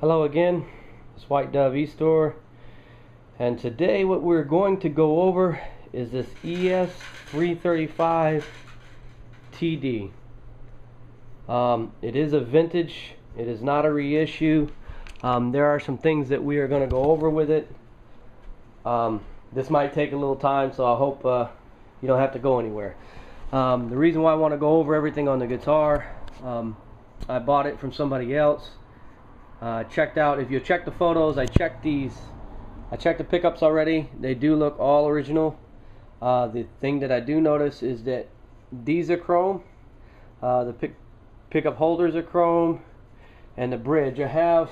Hello again, it's White Dove eStore, and today what we're going to go over is this ES 335 TD. It is a vintage, it is not a reissue. There are some things that we are going to go over with it. This might take a little time, so I hope you don't have to go anywhere. The reason why I want to go over everything on the guitar, I bought it from somebody else. Checked out, if you check the photos, I checked the pickups already. They do look all original. The thing that I do notice is that these are chrome, the pickup holders are chrome, and the bridge I have,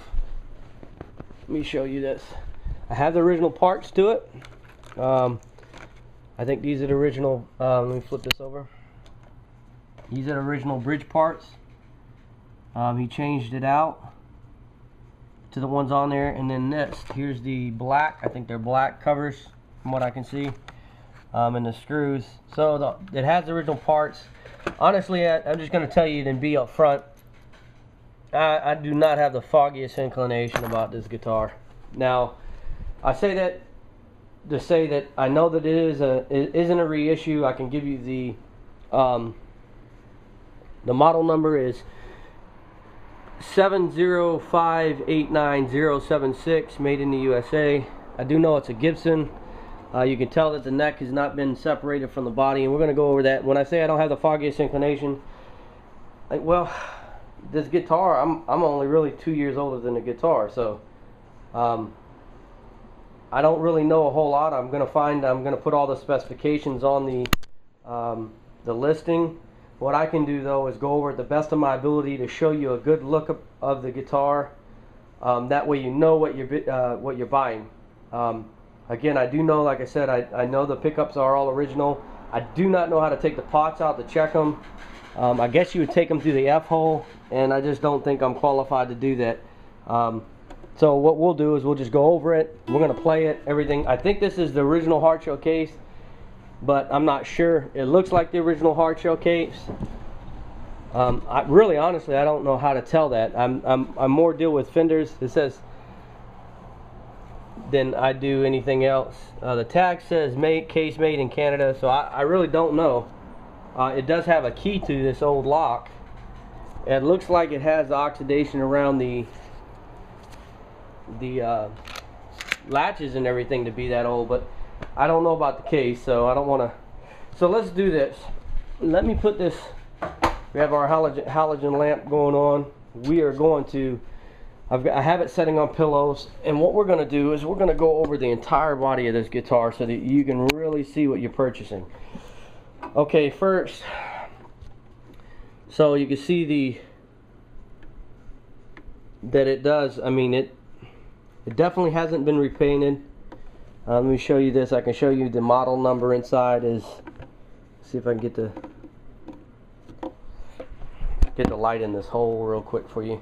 let me show you this, I have the original parts to it. I think these are the original, let me flip this over, these are the original bridge parts. He changed it out to the ones on there, and then this, here's the black, I think they're black covers from what I can see, and the screws. So it has the original parts. Honestly, I'm just going to tell you and be up front, I do not have the foggiest inclination about this guitar. Now, I say that to say that I know that it isn't a reissue. I can give you the model number is 70589-076, made in the USA. I do know it's a Gibson. You can tell that the neck has not been separated from the body, and we're going to go over that. When I say I don't have the foggiest inclination, well, this guitar, I'm only really 2 years older than the guitar, so I don't really know a whole lot. I'm going to put all the specifications on the listing. What I can do though is go over at the best of my ability to show you a good look of the guitar. That way you know what you're buying. Again, I do know, like I said, I know the pickups are all original. I do not know how to take the pots out to check them. I guess you would take them through the F-hole, and I just don't think I'm qualified to do that. So what we'll do is we'll just go over it. We're going to play it, everything. I think this is the original hard shell case, but I'm not sure. It looks like the original hard shell case. Really, honestly, I don't know how to tell that. I'm more deal with fenders, it says, than I do anything else. The tag says case made in Canada, so I really don't know. It does have a key to this old lock. It looks like it has the oxidation around the latches and everything to be that old, but I don't know about the case, so I don't want to. So let's do this. Let me put this. We have our halogen lamp going on. We are going to. I have it setting on pillows, and what we're going to do is we're going to go over the entire body of this guitar so that you can really see what you're purchasing. Okay, first, so you can see that it does. I mean, it definitely hasn't been repainted. Let me show you this. I can show you the model number inside is. See if I can get the light in this hole real quick for you.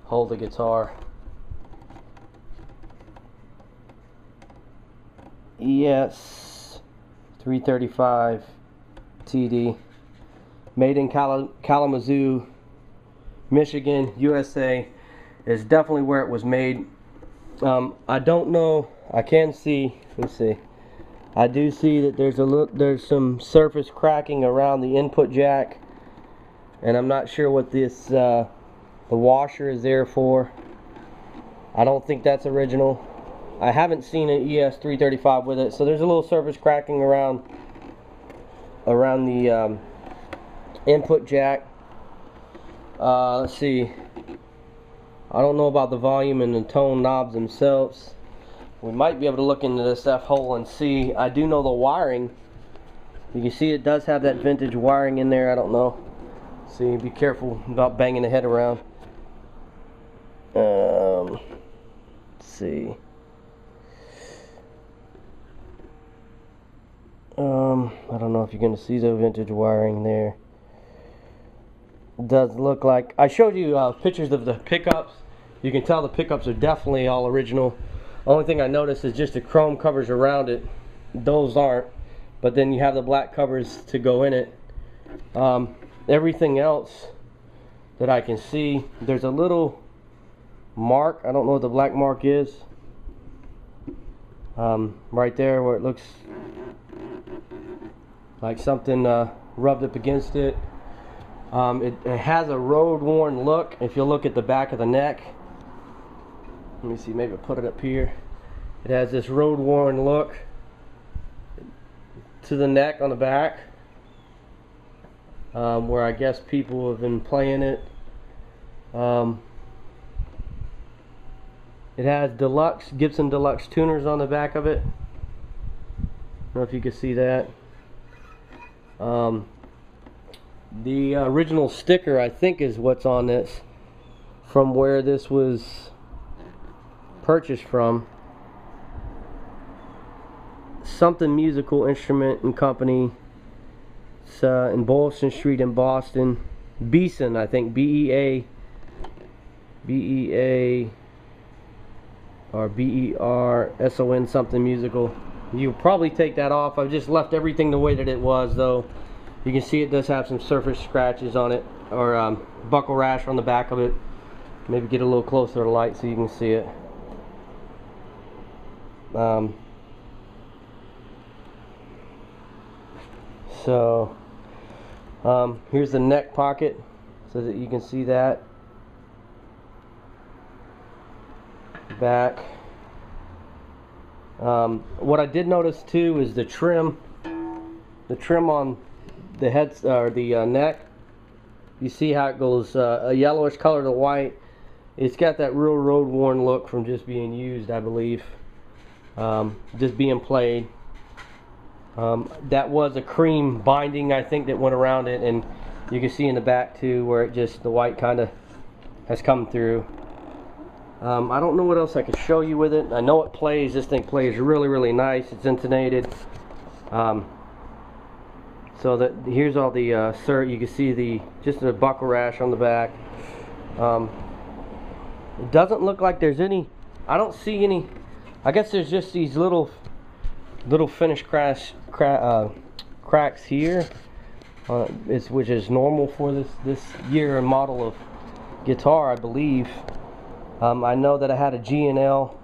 Hold the guitar. ES 335 TD, made in Kalamazoo, Michigan, USA. Is definitely where it was made. I don't know. I can see. Let me see. I do see that there's some surface cracking around the input jack, and I'm not sure what this the washer is there for. I don't think that's original. I haven't seen an ES 335 with it, so there's a little surface cracking around the input jack. Let's see. I don't know about the volume and the tone knobs themselves. We might be able to look into this F-hole and see. I do know the wiring. You can see it does have that vintage wiring in there. I don't know. See, be careful about banging the head around. Let's see. I don't know if you're going to see the vintage wiring there. It does look like, I showed you pictures of the pickups. You can tell the pickups are definitely all original. Only thing I noticed is just the chrome covers around it. Those aren't, but then you have the black covers to go in it. Everything else that I can see, there's a little mark. I don't know what the black mark is. Right there where it looks like something rubbed up against it. It has a road-worn look. If you look at the back of the neck, let me see, maybe I'll put it up here. It has this road-worn look to the neck on the back, where I guess people have been playing it. It has Gibson Deluxe tuners on the back of it. I don't know if you can see that. The original sticker, I think, is what's on this, from where this was purchased from. Something Musical Instrument and Company. It's in Boylston Street in Boston. Beeson, I think, B-E-A or B-E-R-S-O-N, something musical. You probably take that off. I've just left everything the way that it was, though. You can see it does have some surface scratches on it, or buckle rash on the back of it. Maybe get a little closer to the light so you can see it. Here's the neck pocket so that you can see that. Back. What I did notice too is the trim on the head or the neck. You see how it goes a yellowish color to white. It's got that real road worn look from just being used, I believe, just being played. That was a cream binding, I think, that went around it, and you can see in the back too where it just, the white kind of has come through. I don't know what else I could show you with it. I know it plays. This thing plays really, really nice. It's intonated. So that here's all the you can see just the buckle rash on the back. It doesn't look like there's any. I don't see any. I guess there's just these little finish cracks here, which is normal for this year and model of guitar, I believe. I know that I had a G&L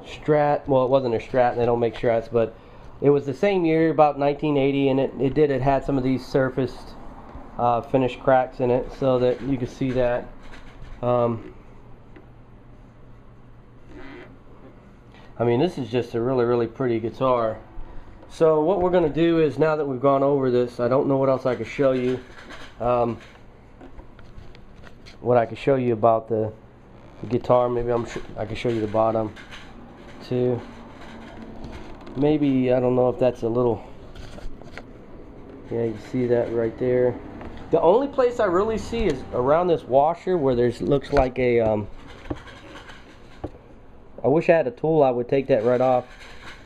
Strat. Well, it wasn't a Strat, and they don't make Strats, but it was the same year, about 1980, and it had some of these surfaced finish cracks in it, so that you can see that. I mean, this is just a really, really pretty guitar. So what we're going to do is, now that we've gone over this, I don't know what else I could show you. What I could show you about the guitar, maybe I can show you the bottom too. Maybe, I don't know if that's a little, yeah, you can see that right there. The only place I really see is around this washer where there's, looks like a, I wish I had a tool, I would take that right off.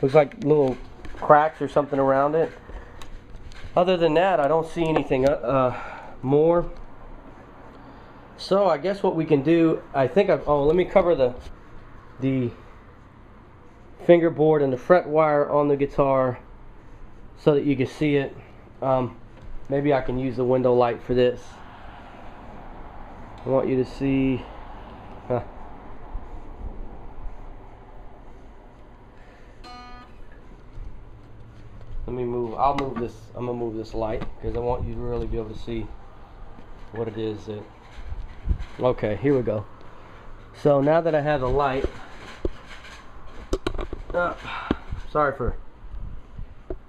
Looks like little cracks or something around it. Other than that, I don't see anything more. So I guess what we can do, I think let me cover the fingerboard and the fret wire on the guitar so that you can see it. Maybe I can use the window light for this. I want you to see. Let me move. I'll move this. I'm gonna move this light because I want you to really be able to see what it is that. Okay, here we go. So now that I have the light, sorry for.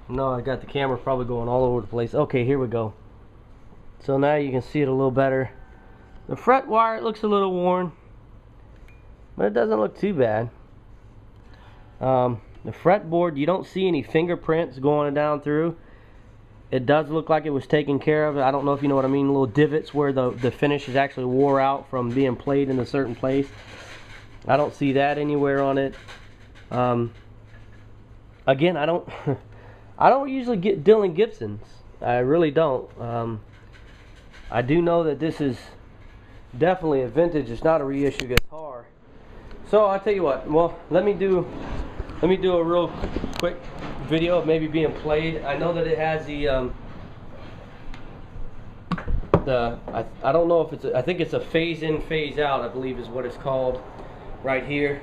No, I got the camera probably going all over the place. Okay, here we go. So now you can see it a little better. The fret wire, it looks a little worn, but it doesn't look too bad. The fretboard, you don't see any fingerprints going down through. It does look like it was taken care of. I don't know if you know what I mean, little divots where the finish is actually wore out from being played in a certain place. I don't see that anywhere on it. Again, I don't I don't usually get Dylan Gibsons. I really don't. I do know that this is definitely a vintage. It's not a reissue guitar. So I'll tell you what. Well, let me do a real quick video of maybe being played. I know that it has the I don't know if it's I think it's a phase in phase out, I believe is what it's called right here.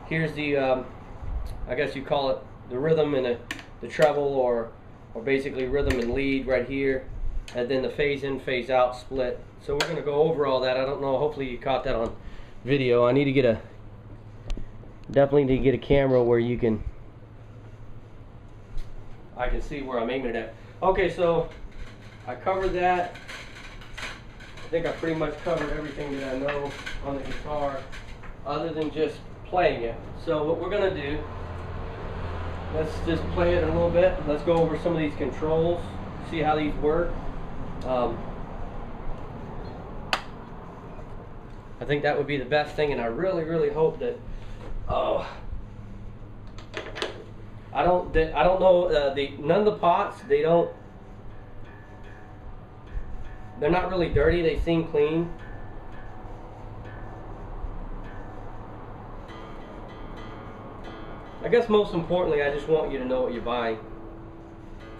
Here's the I guess you call it the rhythm and the treble, or basically rhythm and lead right here, and then the phase in phase out split. So we're going to go over all that. I don't know, hopefully you caught that on video. I need to get definitely need to get a camera where I can see where I'm aiming it at. Okay, so I covered that. I think I pretty much covered everything that I know on the guitar other than just playing it. So what we're going to do, let's just play it a little bit. Let's go over some of these controls, see how these work. I think that would be the best thing, and I really hope that I don't know, none of the pots, they're not really dirty, they seem clean. I guess most importantly, I just want you to know what you're buying.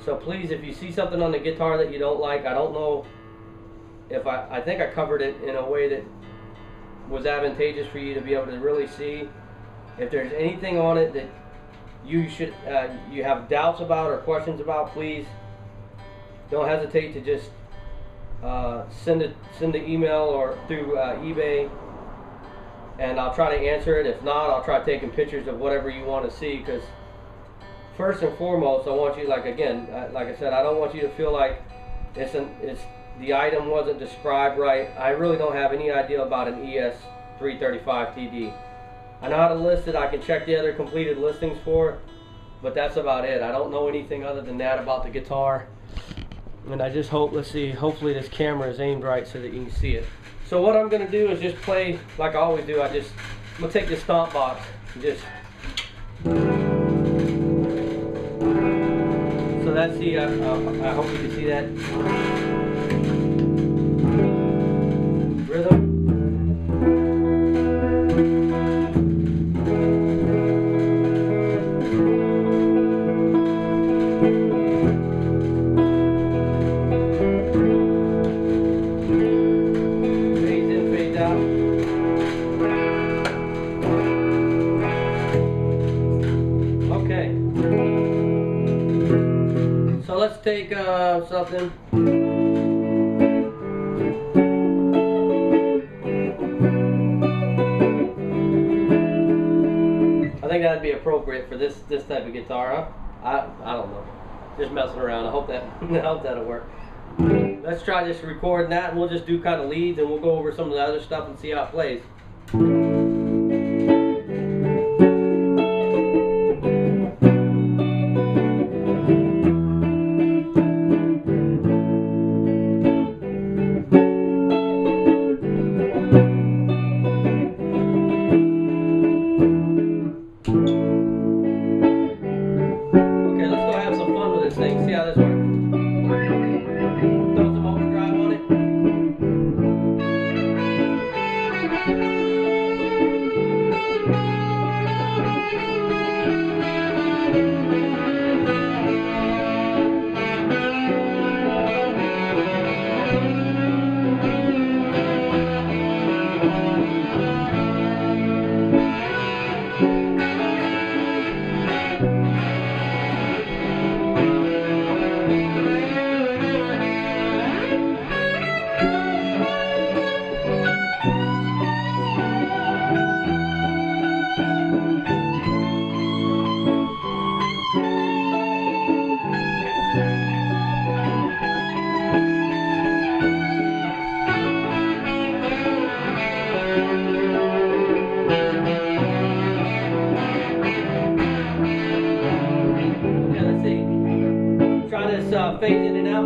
So please, if you see something on the guitar that you don't like, I don't know if I think I covered it in a way that was advantageous for you to be able to really see. If there's anything on it that you have doubts about or questions about, please don't hesitate to just send an email or through eBay, and I'll try to answer it. If not, I'll try taking pictures of whatever you want to see, because first and foremost, I want you, like I said, I don't want you to feel like the item wasn't described right. I really don't have any idea about an ES 335 TD. I know how to list it. I can check the other completed listings for it, but that's about it. I don't know anything other than that about the guitar. And I just hope, let's see, hopefully this camera is aimed right so that you can see it. So what I'm going to do is just play like I always do. I'm going to take this stomp box and just... So that's the, I hope you can see that rhythm. Let's take something. I think that'd be appropriate for this type of guitar, huh? I don't know. Just messing around. I hope that'll work. Let's try just recording that, and we'll just do kind of leads, and we'll go over some of the other stuff and see how it plays. See how this works. Throw some overdrive on it. Phase in and out.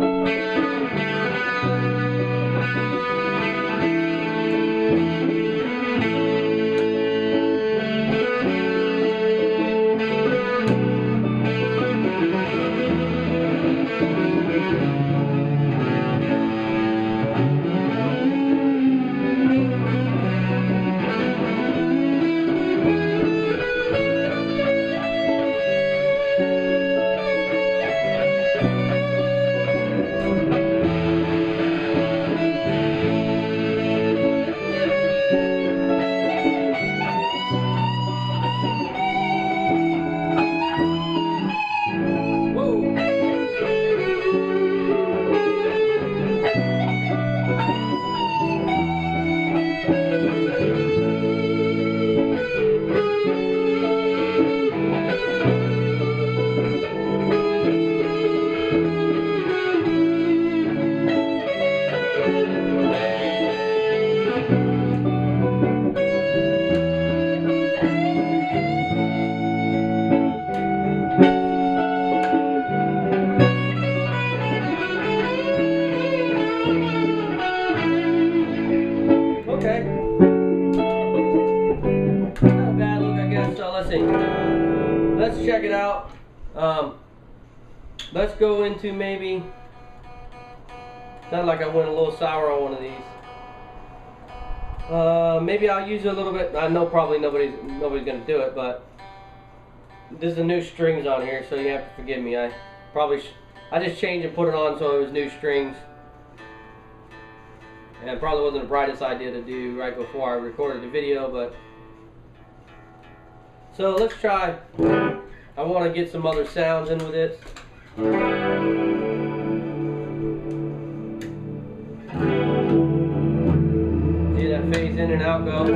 check it out. Let's go into maybe. Sounds like I went a little sour on one of these. Maybe I'll use it a little bit. I know probably nobody's gonna do it, but there's the new strings on here, so you have to forgive me. I just changed and put it on so it was new strings, and it probably wasn't the brightest idea to do right before I recorded the video, but so let's try. I want to get some other sounds in with it. See that phase in and out go.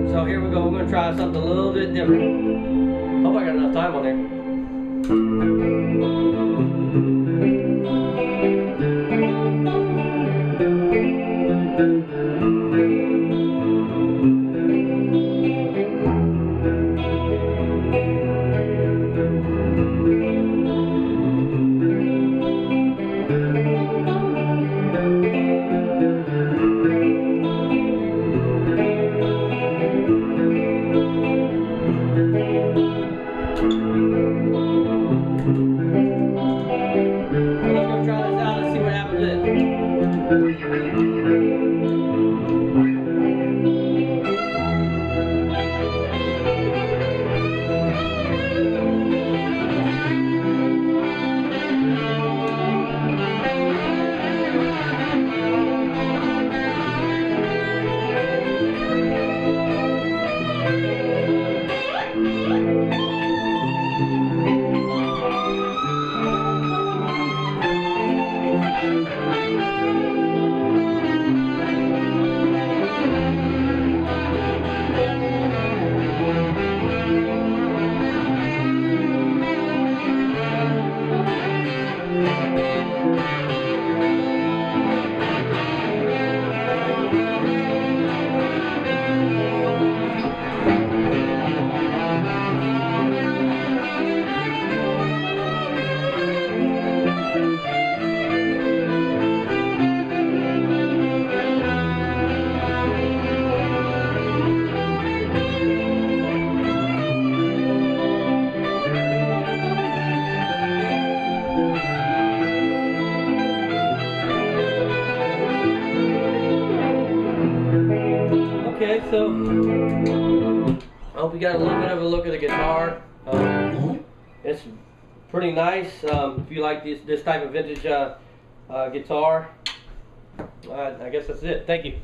So here we go. We're going to try something a little bit different. Hope I got enough time on there. Okay, so I hope you got a little bit of a look at the guitar. It's pretty nice. If you like this type of vintage guitar, I guess that's it. Thank you.